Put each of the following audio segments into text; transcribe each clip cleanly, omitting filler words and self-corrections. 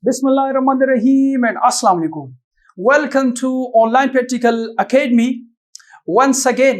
Bismillahirrahmanirrahim and Assalamu alaikum. Welcome to Online Practical Academy. Once again,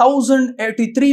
1083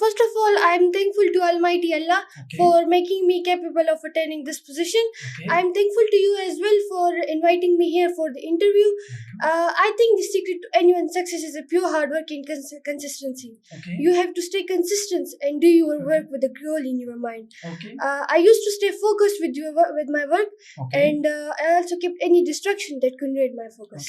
First of all, I am thankful to Almighty Allah for making me capable of attaining this position. I am thankful to you as well for inviting me here for the interview. I think the secret to anyone's success is a pure hard work and consistency. You have to stay consistent and do your work with a goal in your mind. I used to stay focused with my work, and I also kept any distraction that could ruin my focus.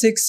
6,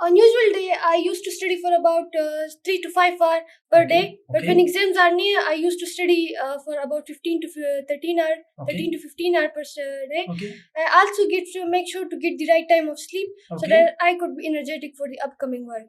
On usual day, I used to study for about 3 to 5 hours per day. But when exams are near, I used to study for about 15 to 13 hours, 13 to 15 hours per day. I also get to make sure to get the right time of sleep, so that I could be energetic for the upcoming work.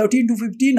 13 to 15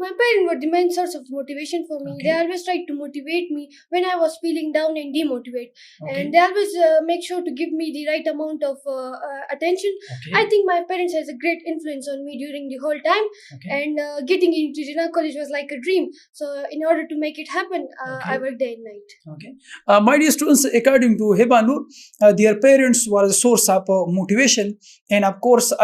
My parents were the main source of motivation for me. They always tried to motivate me when I was feeling down and demotivated. And they always make sure to give me the right amount of attention. I think my parents has a great influence on me during the whole time. And getting into Jinnah College was like a dream. So in order to make it happen, I worked day and night. My dear students, according to Hiba Noor, their parents were a source of motivation. And of course,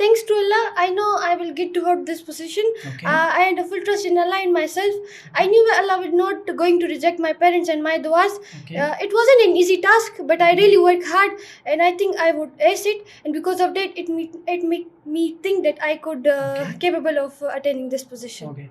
Thanks to Allah, I know I will get to hold this position. Okay. I had a full trust in Allah and myself. I knew Allah was not going to reject my parents and my duas. Okay. It wasn't an easy task, but I really worked hard, and I think I would ace it. And because of that, it made me think that I could capable of attaining this position. Okay.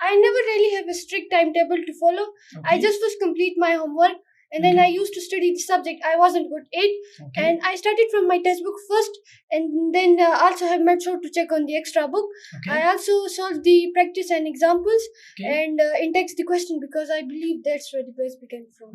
I never really have a strict timetable to follow. I just was complete my homework. And then I used to study the subject I wasn't good at. And I started from my textbook first, and then also have made sure to check on the extra book. I also solved the practice and examples and in-text the question, because I believe that's where the best began from.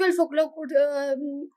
12 o'clock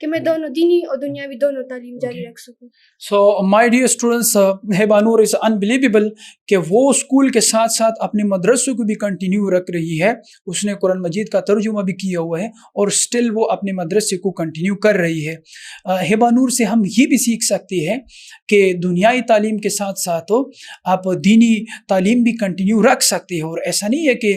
کہ میں دونوں دینی اور دنیاوی دونوں تعلیم جاری رکھ سکوں. So my dear students, Heba Noor is unbelievable کہ وہ اسکول کے ساتھ ساتھ اپنے مدرسوں کو بھی کنٹینیو رکھ رہی ہے. اس نے قرآن مجید کا ترجمہ بھی کیا ہوا ہے اور اسٹل وہ اپنے مدرسے کو کنٹینیو کر رہی ہے. ہیبا نور سے ہم یہ بھی سیکھ سکتے ہیں کہ دنیائی تعلیم کے ساتھ ساتھ آپ دینی تعلیم بھی کنٹینیو رکھ سکتے ہیں. اور ایسا نہیں ہے کہ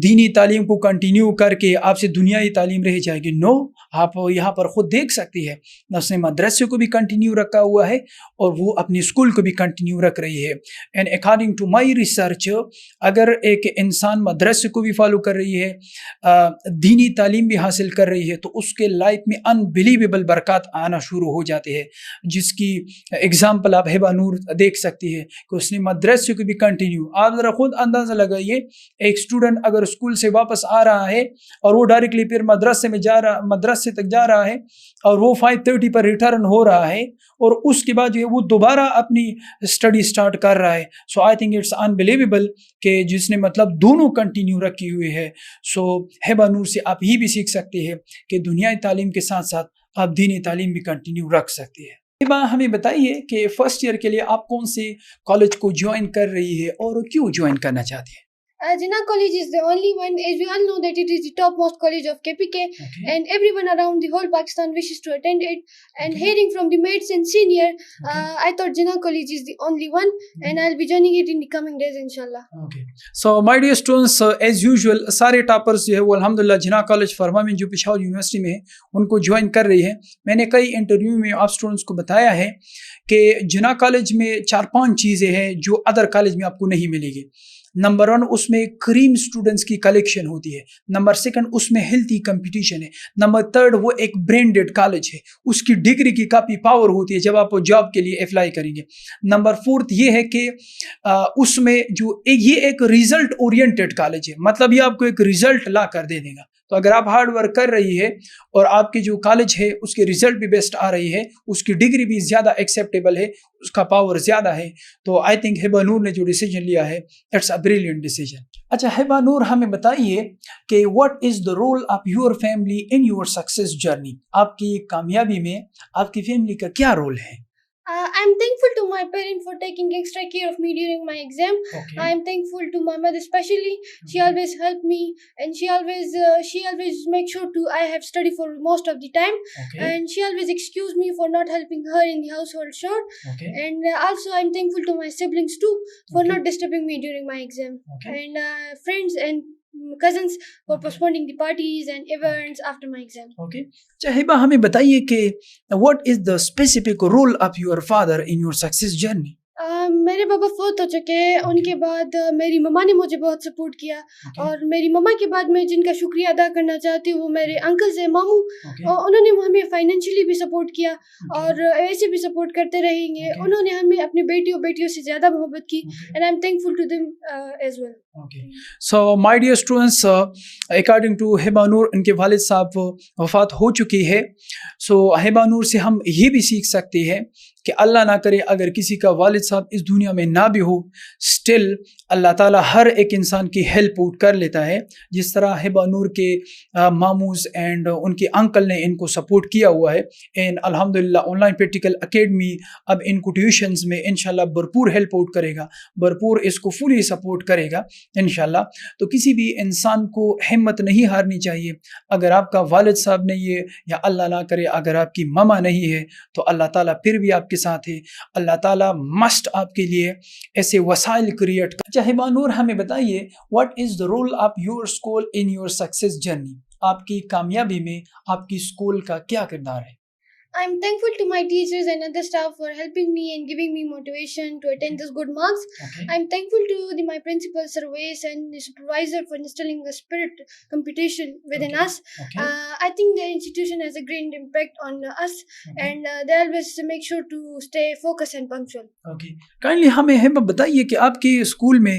دینی تعلیم کو کنٹینیو کر کے آپ سے دنیائی تعلیم رہ جائے گی. نو، آپ یہاں پر خود دیکھ سکتے ہیں اس نے مدرسے کو بھی کنٹینیو رکھا ہوا ہے اور وہ اپنی اسکول کو بھی کنٹینیو رکھ رہی ہے. And according to my research, اگر ایک انسان مدرسے کو بھی فالو کر رہی ہے، دینی تعلیم بھی حاصل کر رہی ہے، تو اس کے لائف میں انبلیویبل برکات آنا شروع ہو جاتے ہیں، جس کی اگزامپل آپ ہیبا نور دیکھ سکتی ہے کہ اس نے مدرسے کو بھی کنٹینیو. آپ ذرا خود اندازہ لگائیے، ایک اسٹوڈنٹ اگر اسکول سے واپس آ رہا ہے اور وہ ڈائریکٹلی پھر مدرسے تک جا رہا ہے اور وہ 5:30 پر ریٹرن ہو رہا ہے اور اس کے بعد جو ہے وہ دوبارہ اپنی اسٹڈی سٹارٹ کر رہا ہے. سو آئی تھنک اٹس انبلیویبل کہ جس نے مطلب دونوں کنٹینیو رکھی ہوئی ہے. سو ہیبا نور سے آپ یہ بھی سیکھ سکتے ہیں کہ دنیائی تعلیم کے ساتھ ساتھ آپ دینی تعلیم بھی کنٹینیو رکھ سکتے ہیں. ہیبا ہمیں بتائیے کہ فرسٹ ایئر کے لیے آپ کون سے کالج کو جوائن کر رہی ہے اور کیوں جوائن کرنا چاہتی ہے؟ Jinnah College is the only one, as we all know that it is the topmost college of KPK, and everyone around the whole Pakistan wishes to attend it. And hearing from the mates and senior, I thought Jinnah College is the only one, and I'll be joining it in the coming days, inshallah. So my dear students, as usual, سارے toppers جو ہے وہ الحمدللہ جناح college فرما میں جو Peshawar university میں ہے ان کو جوائن کر رہی ہے. میں نے کئی انٹرویو میں آپ اسٹوڈنٹس کو بتایا ہے کہ جناح کالج میں 4-5 چیزیں ہیں جو ادر کالج میں آپ کو نہیں ملے گی. نمبر 1، اس میں کریم اسٹوڈنٹس کی کلیکشن ہوتی ہے. نمبر 2، اس میں ہیلتھی کمپٹیشن ہے. نمبر 3، وہ ایک برینڈڈ کالج ہے، اس کی ڈگری کی کافی پاور ہوتی ہے جب آپ جاب کے لیے اپلائی کریں گے. نمبر 4 یہ ہے کہ اس میں جو یہ ایک ریزلٹ اورینٹڈ کالج ہے، مطلب یہ آپ کو ایک ریزلٹ لا کر دے دے گا. تو اگر آپ ہارڈ ورک کر رہی ہے اور آپ کی جو کالج ہے اس کے ریزلٹ بھی بیسٹ آ رہی ہے، اس کی ڈگری بھی زیادہ ایکسیپٹیبل ہے، اس کا پاور زیادہ ہے، تو آئی تھنک ہیبا نور نے جو ڈیسیجن لیا ہے اٹس اے بریلینٹ ڈیسیجن. اچھا ہیبا نور، ہمیں بتائیے کہ what is the role of your family in your success journey. آپ کی کامیابی میں آپ کی فیملی کا کیا رول ہے؟ I'm thankful to my parents for taking extra care of me during my exam. I'm thankful to my mother especially. She always helped me, and she always make sure to I have study for most of the time. And she always excuse me for not helping her in the household chore. And also I'm thankful to my siblings too for not disturbing me during my exam. And friends and cousins for postponing the parties and events after my exam. ہیبا ہمیں بتائیے کہ what is the specific role of your father in your success journey? میرے بابا فوت ہو چکے ہیں. ان کے بعد میری مما نے مجھے بہت سپورٹ کیا, اور میری مما کے بعد میں جن کا شکریہ ادا کرنا چاہتی ہوں وہ میرے انکلز ہیں, ماموں. انہوں نے ہمیں فائنینشلی بھی سپورٹ کیا اور ایسے بھی سپورٹ کرتے رہیں گے. انہوں نے ہمیں اپنی بیٹیوں سے زیادہ محبت کی, and I'm thankful to them as well. So my dear students, according to ہیبا نور, ان کے والد صاحب وفات ہو چکی ہے. So ہیبا نور سے ہم یہ بھی سیکھ سکتے ہیں کہ اللہ نہ کرے اگر کسی کا والد صاحب اس دنیا میں نہ بھی ہو, اسٹل اللہ تعالیٰ ہر ایک انسان کی ہیلپ آؤٹ کر لیتا ہے. جس طرح ہیبا نور کے ماموز اینڈ ان کے انکل نے ان کو سپورٹ کیا ہوا ہے. اینڈ الحمدللہ آن لائن پریکٹیکل اکیڈمی اب ان کو ٹیوشنز میں انشاءاللہ بھرپور ہیلپ آؤٹ کرے گا, بھرپور اس کو فلی سپورٹ کرے گا انشاءاللہ. تو کسی بھی انسان کو ہمت نہیں ہارنی چاہیے. اگر آپ کا والد صاحب نہیں ہے, یا اللہ نہ کرے اگر آپ کی ماما نہیں ہے, تو اللہ تعالیٰ پھر بھی آپ کے ساتھ ہے. اللہ تعالیٰ مسٹ آپ کے لیے ایسے وسائل کریٹ کر. ہیبا نور ہمیں بتائیے what is the role of your school in your success journey. آپ کی کامیابی میں آپ کی اسکول کا کیا کردار ہے؟ I'm thankful to my teachers and other staff for helping me and giving me motivation to attain this good marks. I'm thankful to my principal, Sir Wais, and the supervisor for instilling a spirit competition within us. I think the institution has a great impact on us, and they always make sure to stay focused and punctual. Kindly ہمیں بتائیے کہ آپ کے school میں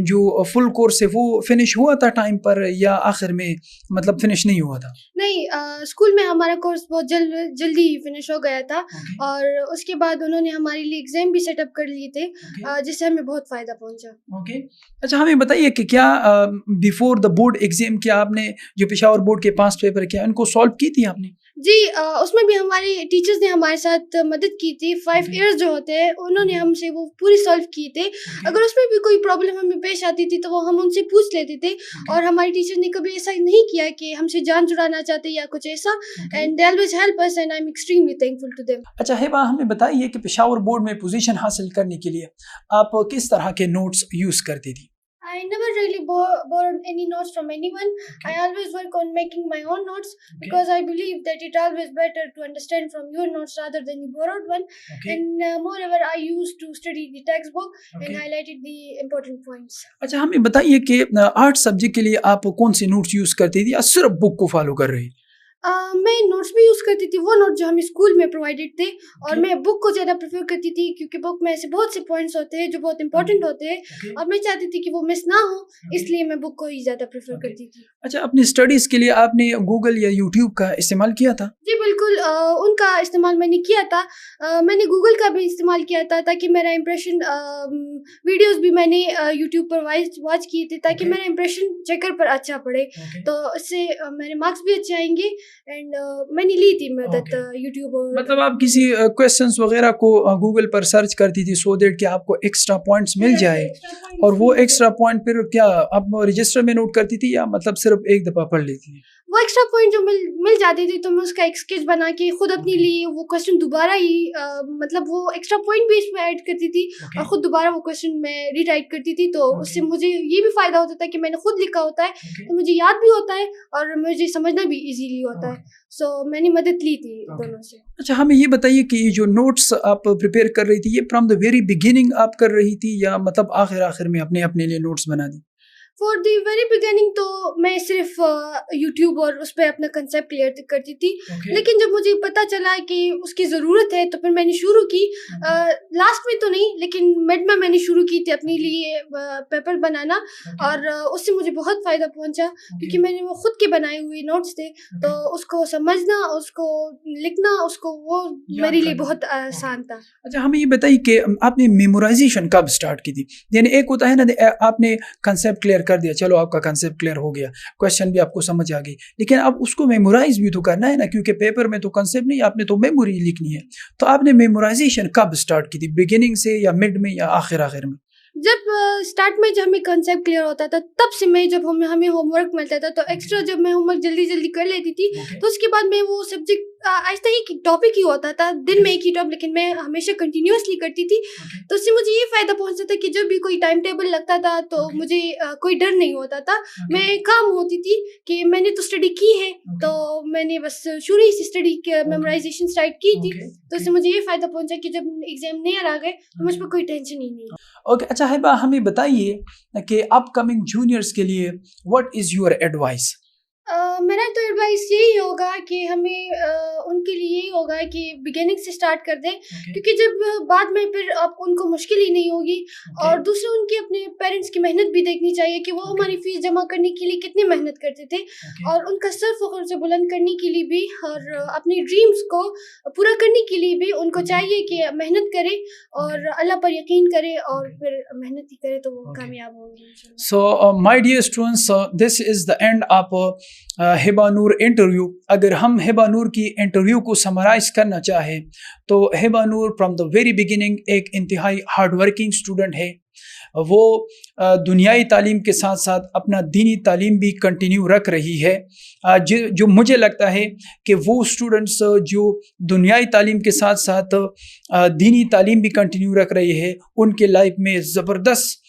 جو فل course ہے وہ finish ہوا تھا ٹائم پر, یا آخر میں مطلب فنش نہیں ہوا تھا؟ نہیں, اسکول میں ہمارا کورس بہت جلدی ہی فنش ہو گیا تھا اور اس کے بعد انہوں نے ہمارے لیے ایگزام بھی سیٹ اپ کر لیے تھے جس سے ہمیں بہت فائدہ پہنچا. اوکے, اچھا ہمیں بتائیے کہ کیا بیفور دا بورڈ ایگزام کیا آپ نے جو پشاور بورڈ کے 5 پیپر کیا ان کو سالو کی تھی آپ نے؟ جی اس میں بھی ہمارے ٹیچرز نے ہمارے ساتھ مدد کی تھی. 5 ایئرز جو ہوتے ہیں انہوں نے ہم سے وہ پوری سالو کی تھے. اگر اس میں بھی کوئی پرابلم ہمیں پیش آتی تھی تو وہ ہم ان سے پوچھ لیتے تھے اور ہمارے ٹیچر نے کبھی ایسا نہیں کیا کہ ہم سے جان چھڑانا چاہتے یا کچھ ایسا. And they always help us and I am extremely thankful to them. اچھا ہیبا ہمیں بتائیے کہ پشاور بورڈ میں پوزیشن حاصل کرنے کے لیے آپ کس طرح کے نوٹس یوز کرتی تھی؟ I never really borrowed any notes from anyone. I always work on making my own notes because I believe that it's always better to understand from your notes rather than the borrowed one. And moreover, I used to study the textbook and highlighted the important points. اچھا ہمیں بتائیے کہ art subject کے لیے آپ کون سی notice use کرتی تھی یا صرف بک کو فالو کر رہی؟ میں نوٹس بھی یوز کرتی تھی, وہ نوٹ جو ہمیں اسکول میں پرووائڈیڈ تھے, اور میں بک کو زیادہ پریفر کرتی تھی کیونکہ بک میں ایسے بہت سے پوائنٹس ہوتے ہیں جو بہت امپورٹنٹ ہوتے ہیں اور میں چاہتی تھی کہ وہ مس نہ ہو, اس لیے میں بک کو ہی زیادہ پریفر کرتی تھی. اچھا اپنی اسٹڈیز کے لیے آپ نے گوگل یا یوٹیوب کا استعمال کیا تھا؟ جی بالکل, ان کا استعمال میں نے کیا تھا. میں نے گوگل کا بھی استعمال کیا تھا تاکہ میرا امپریشن, ویڈیوز بھی میں نے یوٹیوب پر واچ کیے تھے تاکہ میرا امپریشن چیکر پر اچھا پڑے, تو اس سے میرے مارکس بھی اچھے آئیں گے. اینڈ میں نے لی تھی مدد یوٹیوب. مطلب آپ کسی کویسچنس وغیرہ کو گوگل پر سرچ کرتی تھی سو دیٹ کہ آپ کو ایکسٹرا پوائنٹس مل جائے, اور وہ ایکسٹرا پوائنٹ پھر کیا آپ رجسٹر میں نوٹ کرتی تھی یا مطلب صرف ایک دفعہ پڑھ لیتی تھی؟ وہ ایکسٹرا پوائنٹ جو مل جاتی تھی تو میں اس کا ایک اسکیچ بنا کے خود اپنے لیے وہ کویسچن دوبارہ ہی مطلب وہ ایکسٹرا پوائنٹ بھی اس میں ایڈ کرتی تھی اور خود دوبارہ وہ کویسچن میں ری رائٹ کرتی تھی. تو اس سے مجھے یہ بھی فائدہ ہوتا تھا کہ میں نے خود لکھا ہوتا ہے تو مجھے یاد بھی ہوتا ہے اور مجھے سمجھنا بھی ایزیلی ہوتا ہے. سو میں نے مدد لی تھی دونوں سے. اچھا ہمیں یہ بتائیے کہ یہ جو نوٹس آپ پریپیئر کر رہی تھی یہ فرام دا ویری بگننگ آپ کر رہی تھی یا مطلب آخر میں اپنے لیے نوٹس بنا دی؟ فار دی ویری بگننگ تو میں صرف یوٹیوب اور اس پہ اپنا کنسیپٹ کلیئر کرتی تھی, لیکن جب مجھے پتہ چلا کہ اس کی ضرورت ہے تو پھر میں نے شروع کی. لاسٹ میں تو نہیں لیکن مڈ میں نے شروع کی تھی اپنے لیے پیپر بنانا, اور اس سے مجھے بہت فائدہ پہنچا کیونکہ میں نے وہ خود کے بنائے ہوئے نوٹس تھے, تو اس کو سمجھنا, اس کو لکھنا, اس کو وہ میرے لیے بہت آسان تھا. اچھا ہمیں یہ بتائیے کہ آپ نے میمورائزیشن کب اسٹارٹ کی تھی؟ یعنی ایک ہوتا ہے نا آپ نے کنسیپٹ کلیئر کر دیا, چلو آپ کا کنسیپٹ کلیئر ہو گیا, کویسچن بھی آپ کو سمجھ آ گئی, لیکن اب اس کو میمورائز بھی تو کرنا ہے نا, کیونکہ پیپر میں تو کنسیپٹ نہیں, آپ نے تو میموری لکھنی ہے. تو آپ نے میمورائزیشن کب اسٹارٹ کی تھی, بگننگ سے یا مڈ میں یا آخر میں؟ جب اسٹارٹ میں جب ہمیں کنسیپٹ کلیئر ہوتا تھا تب سے میں, جب ہمیں ہوم ورک ملتا تھا تو ایکسٹرا جب میں ہوم ورک جلدی کر لیتی تھی تو اس کے بعد میں وہ سبجیکٹ آہستہ ایک ٹاپک ہی ہوتا تھا, دن میں ایک ہی ٹاپک, لیکن میں ہمیشہ کنٹینیوسلی کرتی تھی. تو اس سے مجھے یہ فائدہ پہنچتا تھا کہ جب بھی کوئی ٹائم ٹیبل لگتا تھا تو مجھے کوئی ڈر نہیں ہوتا تھا. میں کام ہوتی تھی کہ میں نے تو اسٹڈی کی ہے, تو میں نے بس شروع سے اسٹڈی میمورائزیشن اسٹارٹ کی تھی. تو اس سے مجھے یہ فائدہ پہنچا کہ جب ایگزام نیئر آ گئے تو مجھ پہ کوئی ٹینشن ہی نہیں. اوکے, اچھا ہیبا ہمیں بتائیے کہ اپ کمنگ جونیئرس کے لیے واٹ از یور ایڈوائس؟ میرا تو ایڈوائس یہی ہوگا کہ ہمیں ان کے لیے یہی ہوگا کہ بگننگ سے اسٹارٹ کر دیں, کیونکہ جب بعد میں پھر ان کو مشکل ہی نہیں ہوگی. اور دوسرے ان کے اپنے پیرنٹس کی محنت بھی دیکھنی چاہیے کہ وہ ہماری فیس جمع کرنے کے لیے کتنی محنت کرتے تھے, اور ان کا سر فخر سے بلند کرنے کے لیے بھی اور اپنی ڈریمز کو پورا کرنے کے لیے بھی ان کو چاہیے کہ محنت کرے اور اللہ پر یقین کرے, اور پھر محنت ہی کرے تو وہ کامیاب ہوں گے. So my dear students, this is the end of Hiba Noor interview. اگر ہم ہبا نور کی انٹرویو کو سمرائز کرنا چاہیں تو ہبا نور فرام دا ویری بگننگ ایک انتہائی ہارڈ ورکنگ اسٹوڈنٹ ہے. وہ دنیائی تعلیم کے ساتھ ساتھ اپنا دینی تعلیم بھی کنٹینیو رکھ رہی ہے. جو مجھے لگتا ہے کہ وہ اسٹوڈنٹس جو دنیائی تعلیم کے ساتھ ساتھ دینی تعلیم بھی کنٹینیو رکھ رہے ہیں ان کے لائف میں زبردست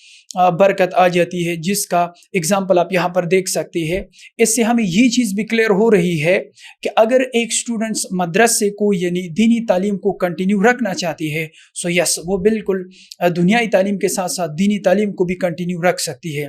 برکت آ جاتی ہے, جس کا اگزامپل آپ یہاں پر دیکھ سکتے ہیں. اس سے ہمیں یہ چیز بھی کلیئر ہو رہی ہے کہ اگر ایک اسٹوڈنٹس مدرسے کو یعنی دینی تعلیم کو کنٹینیو رکھنا چاہتی ہے سو یس وہ بالکل دنیائی تعلیم کے ساتھ ساتھ دینی تعلیم کو بھی کنٹینیو رکھ سکتی ہے.